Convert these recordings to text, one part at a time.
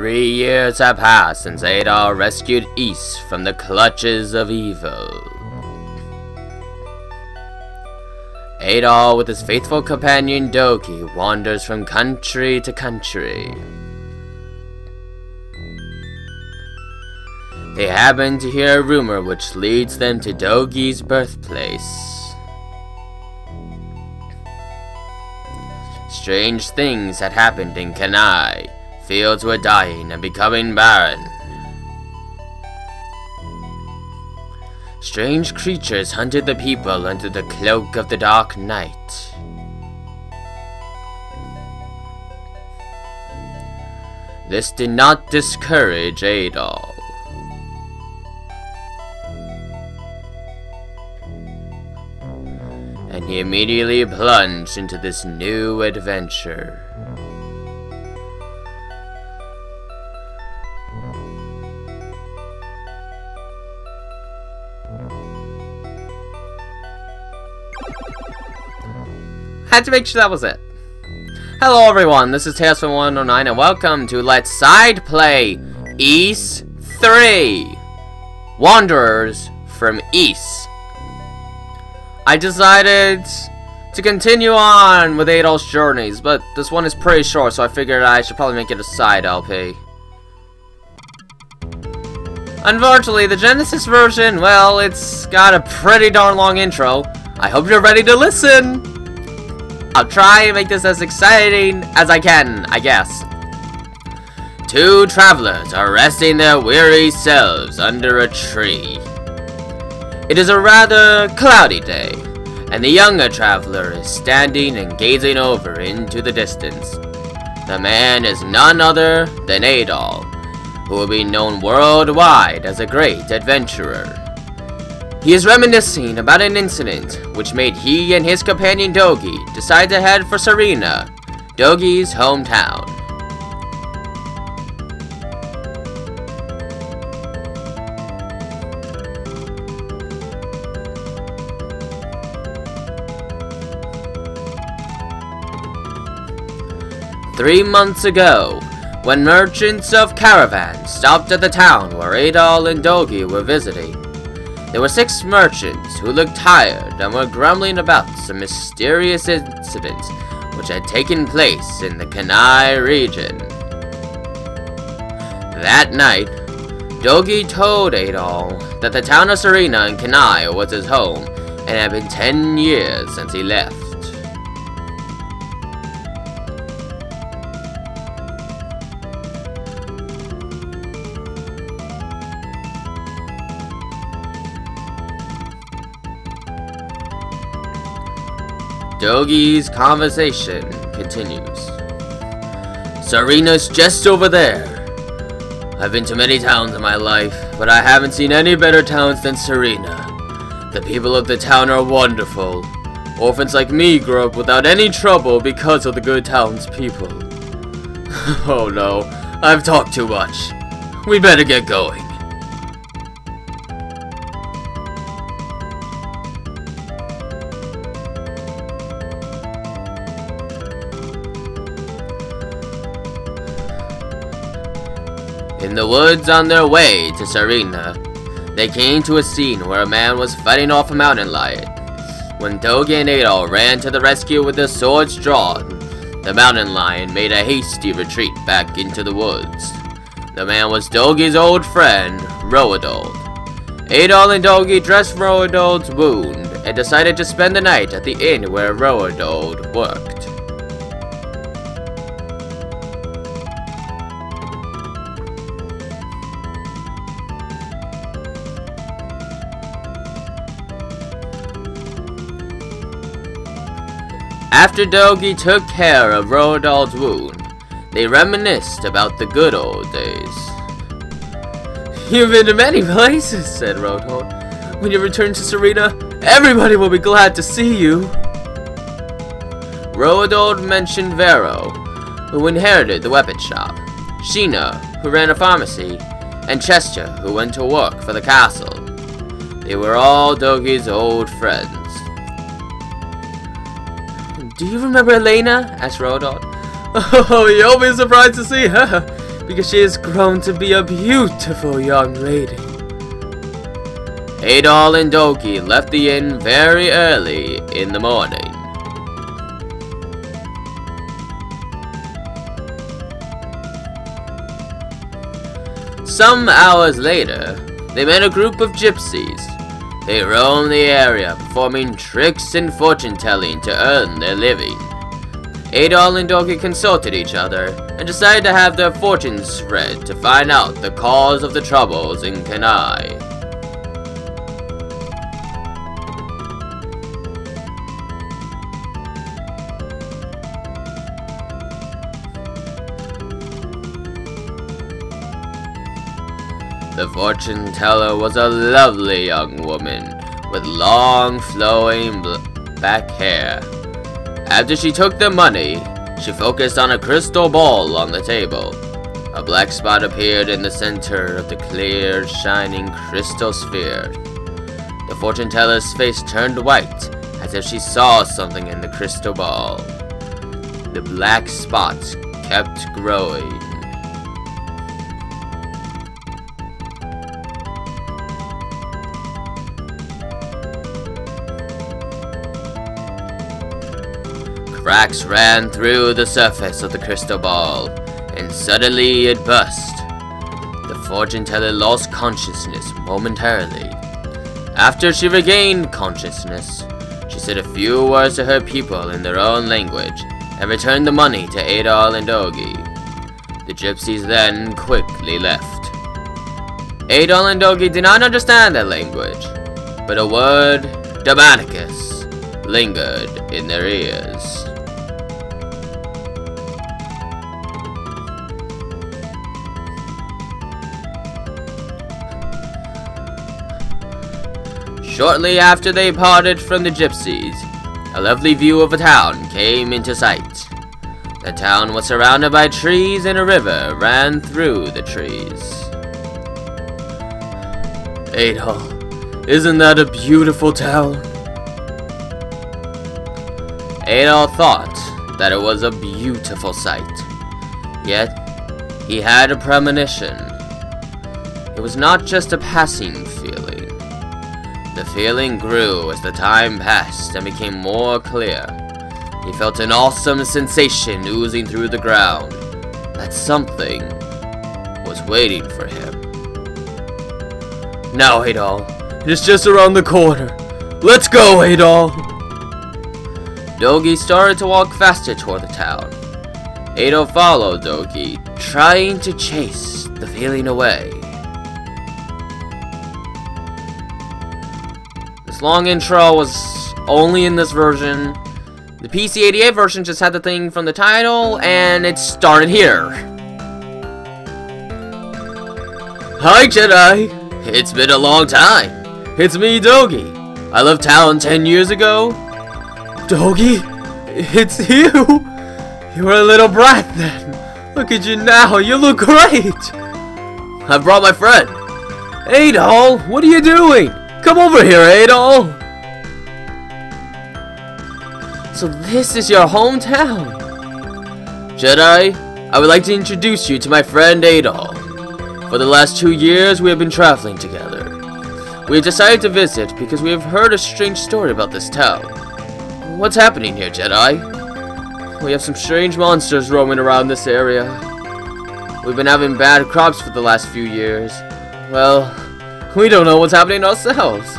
3 years have passed since Adol rescued East from the clutches of evil. Adol, with his faithful companion Dogi, wanders from country to country. They happen to hear a rumor which leads them to Dogi's birthplace. Strange things had happened in Kenai. Fields were dying and becoming barren. Strange creatures hunted the people under the cloak of the dark night. This did not discourage Adol. And he immediately plunged into this new adventure. Had to make sure that was it. Hello everyone, this is Tales from 109 and welcome to Let's Side Play Ys 3 Wanderers from Ys. I decided to continue on with Adol's journeys, but this one is pretty short, so I figured I should probably make it a side LP. Unfortunately, the Genesis version, well, it's got a pretty darn long intro. I hope you're ready to listen! I'll try and make this as exciting as I can, I guess. Two travelers are resting their weary selves under a tree. It is a rather cloudy day, and the younger traveler is standing and gazing over into the distance. The man is none other than Adol, who will be known worldwide as a great adventurer. He is reminiscing about an incident which made he and his companion Dogi decide to head for Sarina, Dogi's hometown. Three months ago, when merchants of caravans stopped at the town where Adol and Dogi were visiting, there were 6 merchants who looked tired and were grumbling about some mysterious incidents which had taken place in the Kenai region. That night, Dogi told Adol that the town of Sarina in Kenai was his home and it had been 10 years since he left. Dogi's conversation continues. Sarina's just over there. I've been to many towns in my life, but I haven't seen any better towns than Sarina. The people of the town are wonderful. Orphans like me grow up without any trouble because of the good townspeople. Oh no, I've talked too much. We better get going. In the woods on their way to Sarina, they came to a scene where a man was fighting off a mountain lion. When Dogi and Adol ran to the rescue with their swords drawn, the mountain lion made a hasty retreat back into the woods. The man was Dogi's old friend, Roadold. Adol and Dogi dressed Roadold's wound and decided to spend the night at the inn where Roadold worked. After Dogi took care of Roadold's wound, they reminisced about the good old days. You've been to many places, said Roadold. When you return to Sarina, everybody will be glad to see you. Roadold mentioned Vero, who inherited the weapon shop, Sheena, who ran a pharmacy, and Chester, who went to work for the castle. They were all Dogi's old friends. Do you remember Elena? Asked Roadold. Oh, you'll be surprised to see her. because she has grown to be a beautiful young lady. Adol and Dogi left the inn very early in the morning. Some hours later, they met a group of gypsies. They roamed the area, performing tricks and fortune-telling to earn their living. Adol and Dogi consulted each other and decided to have their fortunes read to find out the cause of the troubles in Kenai. The fortune teller was a lovely young woman with long flowing black hair. After she took the money, she focused on a crystal ball on the table. A black spot appeared in the center of the clear, shining crystal sphere. The fortune teller's face turned white as if she saw something in the crystal ball. The black spot kept growing. Cracks ran through the surface of the crystal ball, and suddenly it burst. The fortune teller lost consciousness momentarily. After she regained consciousness, she said a few words to her people in their own language, and returned the money to Adol and Dogi. The gypsies then quickly left. Adol and Dogi did not understand that language, but a word, Dabanicus, lingered in their ears. Shortly after they parted from the gypsies, a lovely view of a town came into sight. The town was surrounded by trees and a river ran through the trees. Adol, isn't that a beautiful town? Adol thought that it was a beautiful sight, yet he had a premonition. It was not just a passing feeling. The feeling grew as the time passed and became more clear. He felt an awesome sensation oozing through the ground, that something was waiting for him. Now, Adol, it is just around the corner. Let's go, Adol! Dogi started to walk faster toward the town. Adol followed Dogi, trying to chase the feeling away. This long intro was only in this version. The PC-88 version just had the thing from the title, and it started here. Hi, Jedi! It's been a long time. It's me, Dogi. I left town 10 years ago. Dogi? It's you! You were a little brat then. Look at you now, you look great! I brought my friend. Adol, what are you doing? Come over here, Adol! So this is your hometown? Jedi, I would like to introduce you to my friend Adol. For the last 2 years, we have been traveling together. We have decided to visit because we have heard a strange story about this town. What's happening here, Jedi? We have some strange monsters roaming around this area. We've been having bad crops for the last few years. Well, we don't know what's happening ourselves.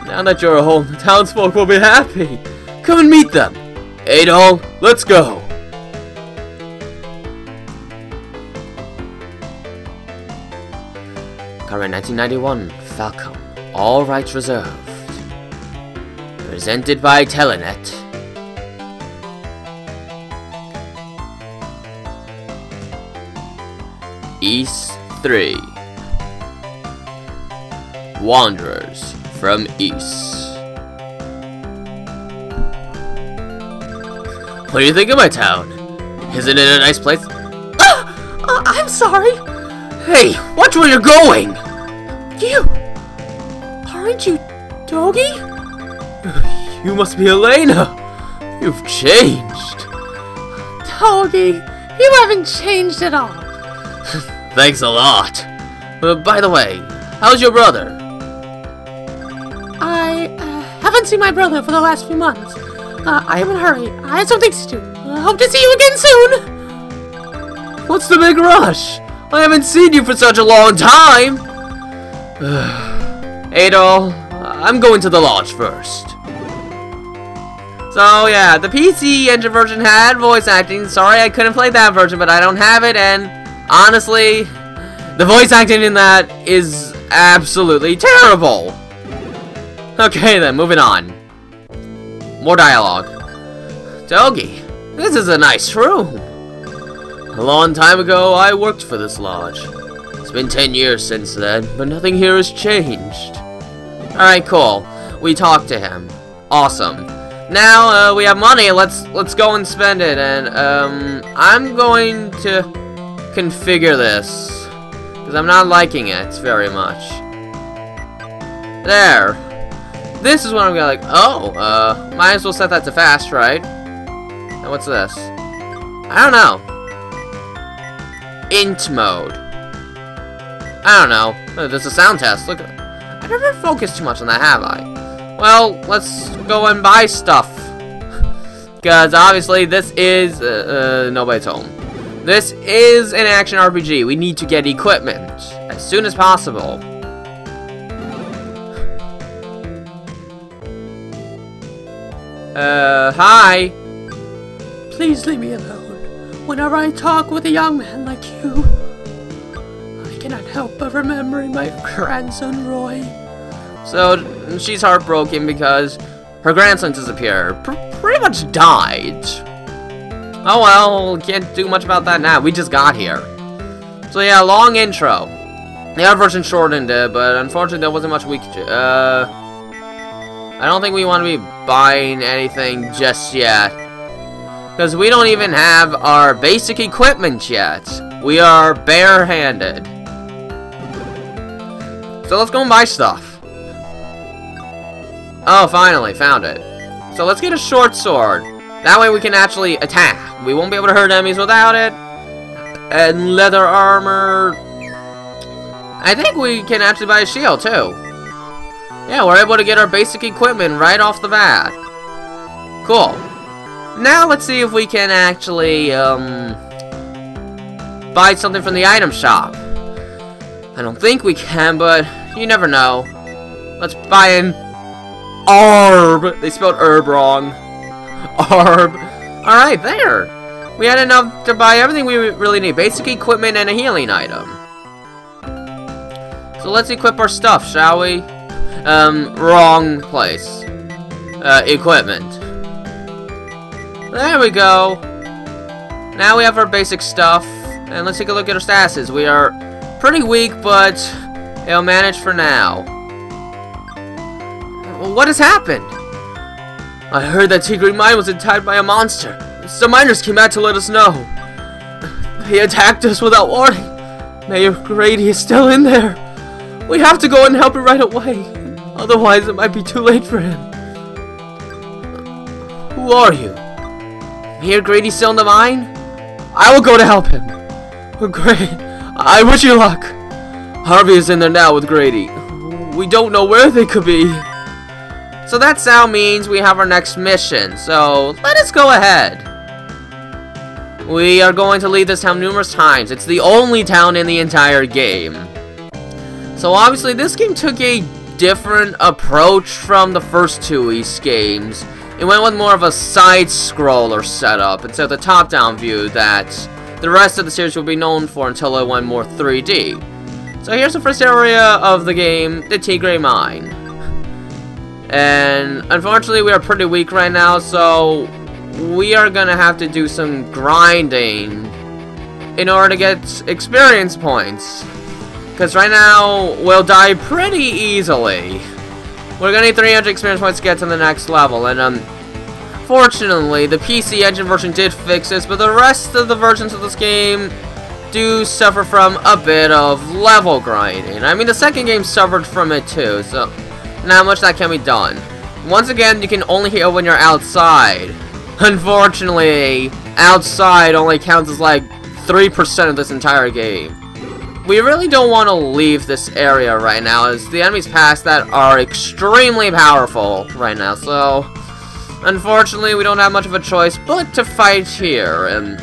Now that you're home, the townsfolk will be happy. Come and meet them. Adol, let's go. Copyright 1991, Falcom. All rights reserved. Presented by Telenet. East 3. Wanderers from East. What do you think of my town? Isn't it a nice place? I'm sorry. Hey, watch where you're going! You! Aren't you Dogi? You must be Elena! You've changed! Dogi, you haven't changed at all. Thanks a lot. By the way, how's your brother? I haven't seen my brother for the last few months. I am in a hurry. I have some things to do. I hope to see you again soon. What's the big rush? I haven't seen you for such a long time. Adol, I'm going to the lodge first. So yeah, the PC Engine version had voice acting. Sorry I couldn't play that version, but I don't have it, and honestly, the voice acting in that is absolutely terrible. Okay then, moving on. More dialogue. Dogi, this is a nice room. A long time ago, I worked for this lodge. It's been 10 years since then, but nothing here has changed. Alright, cool. We talked to him. Awesome. Now, we have money. Let's go and spend it. And, I'm going to configure this, because I'm not liking it very much. There. This is what I'm gonna like. Oh, might as well set that to fast, right? And what's this? I don't know. Int mode. I don't know. Oh, there's a sound test. Look, I never focused too much on that, have I? Well, let's go and buy stuff. Because obviously this is nobody's home. This is an action RPG. We need to get equipment as soon as possible. Hi. Please leave me alone. Whenever I talk with a young man like you, I cannot help but remembering my grandson, Roy. So, she's heartbroken because her grandson disappeared. Pretty much died. Oh well, can't do much about that now. We just got here. So yeah, long intro. The other version shortened it, but unfortunately there wasn't much we could do. I don't think we want to be buying anything just yet. Because we don't even have our basic equipment yet. We are barehanded. So let's go and buy stuff. Oh, finally, found it. So let's get a short sword. That way we can actually attack. We won't be able to hurt enemies without it. And leather armor. I think we can actually buy a shield, too. Yeah, we're able to get our basic equipment right off the bat. Cool. Now let's see if we can actually, buy something from the item shop. I don't think we can, but you never know. Let's buy an Arb. They spelled herb wrong. Arb. Alright, there. We had enough to buy everything we really need. Basic equipment and a healing item. So let's equip our stuff, shall we? Wrong place. Equipment. There we go. Now we have our basic stuff. And let's take a look at our statuses. We are pretty weak, but it'll manage for now. What has happened? I heard that Tigre Mine was attacked by a monster. Some miners came out to let us know. They attacked us without warning. Mayor Grady is still in there. We have to go and help him right away. Otherwise, it might be too late for him. Who are you? Mayor Grady's still in the mine? I will go to help him. Oh, great. I wish you luck. Harvey is in there now with Grady. We don't know where they could be. So that sound means we have our next mission. So let us go ahead. We are going to leave this town numerous times. It's the only town in the entire game. So obviously this game took a different approach from the first two East games. It went with more of a side-scroller setup instead of the top-down view that the rest of the series will be known for until it went more 3D. So here's the first area of the game, the Tigre Mine. And unfortunately we are pretty weak right now, so we are gonna have to do some grinding in order to get experience points. Because right now we'll die pretty easily. We're gonna need 300 experience points to get to the next level, and fortunately the PC Engine version did fix this, but the rest of the versions of this game do suffer from a bit of level grinding. I mean, the second game suffered from it too, so not much that can be done. Once again, you can only heal when you're outside. Unfortunately, outside only counts as like 3% of this entire game. we really don't want to leave this area right now, as the enemies past that are extremely powerful right now. So, unfortunately, we don't have much of a choice but to fight here, and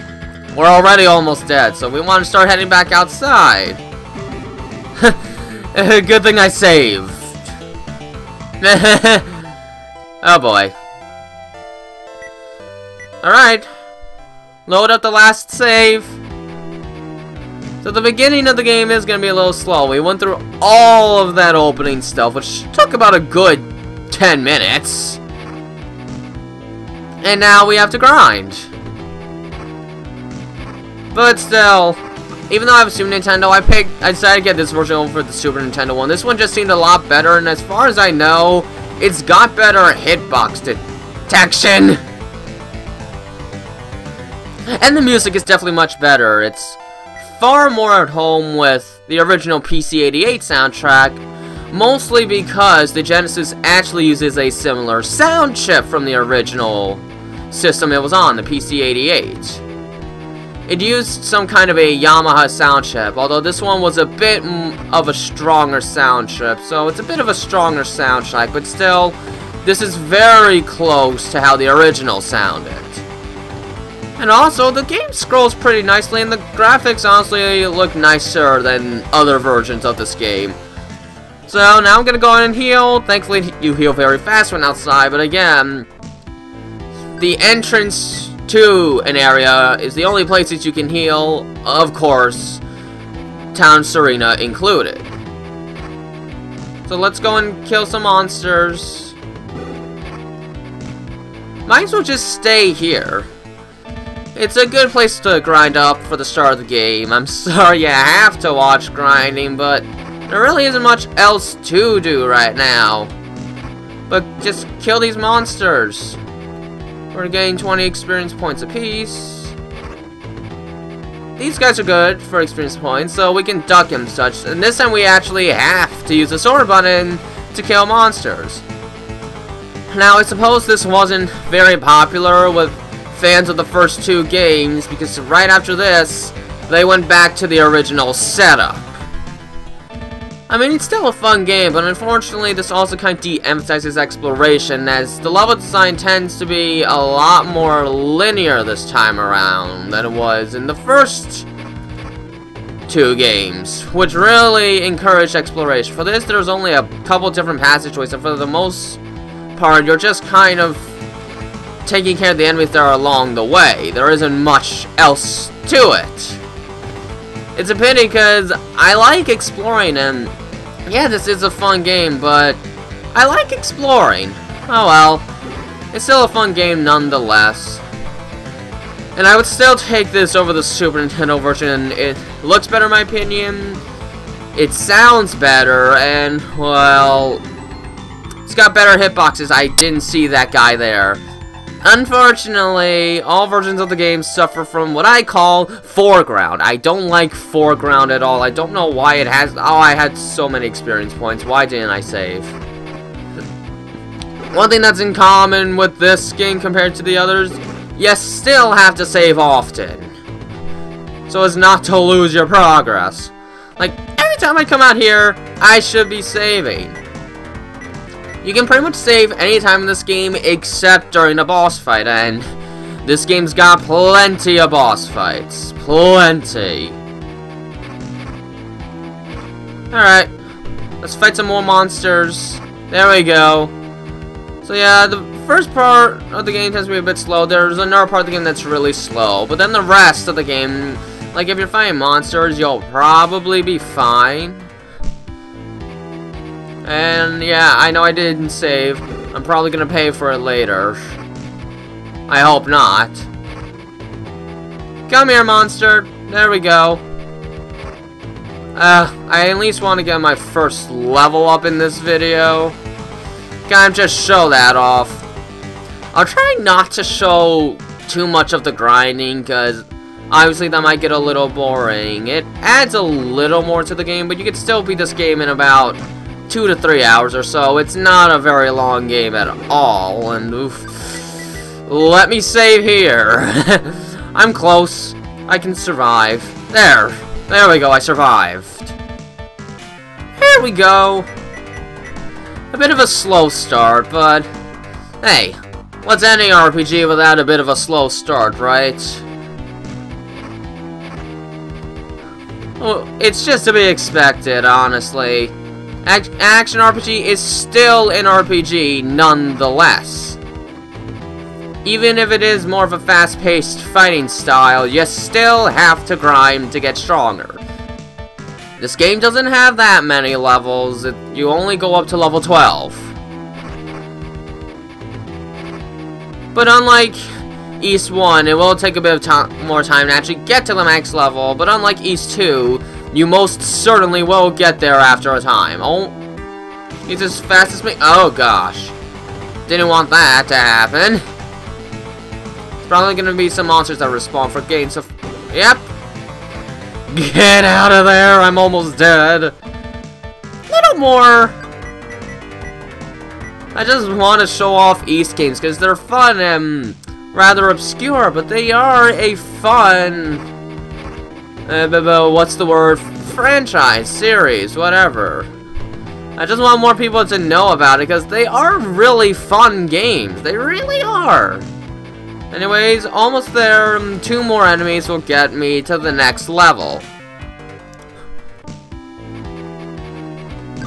we're already almost dead, so we want to start heading back outside. Good thing I saved. Oh boy. Alright. Load up the last save. So the beginning of the game is going to be a little slow. We went through all of that opening stuff, which took about a good 10 minutes. And now we have to grind. But still, even though I have a Super Nintendo, I decided to get this version over the Super Nintendo one. This one just seemed a lot better, and as far as I know, it's got better hitbox detection. And the music is definitely much better. It's far more at home with the original PC-88 soundtrack, mostly because the Genesis actually uses a similar sound chip from the original system it was on, the PC-88. It used some kind of a Yamaha sound chip, although this one was a bit of a stronger sound chip, so it's a bit of a stronger soundtrack, but still, this is very close to how the original sounded. And also, the game scrolls pretty nicely, and the graphics honestly look nicer than other versions of this game. So, now I'm gonna go in and heal. Thankfully, you heal very fast when outside, but again, the entrance to an area is the only place that you can heal, of course, Town Sarina included. So let's go and kill some monsters. Might as well just stay here. It's a good place to grind up for the start of the game. I'm sorry you have to watch grinding, but there really isn't much else to do right now. But just kill these monsters. We're getting 20 experience points apiece. These guys are good for experience points, so we can duck and such. And this time we actually have to use the sword button to kill monsters. Now, I suppose this wasn't very popular with fans of the first two games, because right after this, they went back to the original setup. I mean, it's still a fun game, but unfortunately, this also kind of de-emphasizes exploration, as the level design tends to be a lot more linear this time around than it was in the first two games, which really encouraged exploration. For this, there's only a couple different passageways, and for the most part, you're just kind of taking care of the enemies that are along the way. There isn't much else to it. It's a pity because I like exploring, and yeah, this is a fun game, but I like exploring. Oh well, it's still a fun game nonetheless. And I would still take this over the Super Nintendo version. It looks better in my opinion, it sounds better, and well, it's got better hitboxes. I didn't see that guy there. Unfortunately, all versions of the game suffer from what I call foreground. I don't like foreground at all. I don't know why it has... Oh, I had so many experience points. Why didn't I save? One thing that's in common with this game compared to the others, you still have to save often, so as not to lose your progress. Like, every time I come out here, I should be saving. You can pretty much save anytime in this game except during a boss fight, and this game's got plenty of boss fights. Plenty. Alright, let's fight some more monsters. There we go. So yeah, the first part of the game tends to be a bit slow. There's another part of the game that's really slow, but then the rest of the game, like if you're fighting monsters, you'll probably be fine. And yeah, I know I didn't save. I'm probably gonna pay for it later. I hope not. Come here, monster. There we go. I at least want to get my first level up in this video. Kind of just show that off. I'll try not to show too much of the grinding, because obviously that might get a little boring. It adds a little more to the game, but you could still beat this game in about 2 to 3 hours or so. It's not a very long game at all, and oof. Let me save here. I'm close. I can survive. There. There we go, I survived. Here we go. A bit of a slow start, but hey, what's any RPG without a bit of a slow start, right? Well, it's just to be expected, honestly. Action RPG is still an RPG nonetheless. Even if it is more of a fast-paced fighting style, you still have to grind to get stronger. This game doesn't have that many levels. You only go up to level 12. But unlike East 1, it will take a bit of more time to actually get to the max level. But unlike East 2, you most certainly will get there after a time. Oh, he's as fast as me. Oh gosh. Didn't want that to happen. It's probably going to be some monsters that respawn for gains of... Yep. Get out of there! I'm almost dead. Little more. I just want to show off East games because they're fun and rather obscure, but they are a fun... what's the word? Franchise, series, whatever. I just want more people to know about it because they are really fun games. They really are. Anyways, almost there. 2 more enemies will get me to the next level.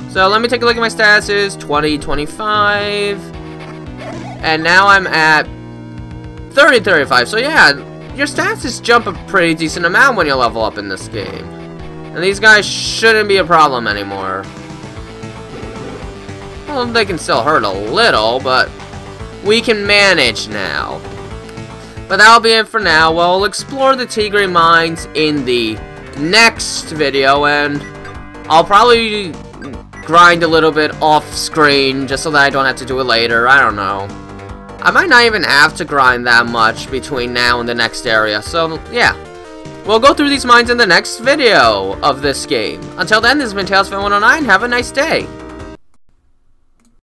So let me take a look at my statuses. 20, 25. And now I'm at 30, 35. So yeah, your statuses jump a pretty decent amount when you level up in this game. And these guys shouldn't be a problem anymore. Well, they can still hurt a little, but we can manage now. But that'll be it for now. We'll explore the Tigre mines in the next video, and I'll probably grind a little bit off screen just so that I don't have to do it later. I don't know. I might not even have to grind that much between now and the next area. So, yeah. We'll go through these mines in the next video of this game. Until then, this has been Tales 109. Have a nice day.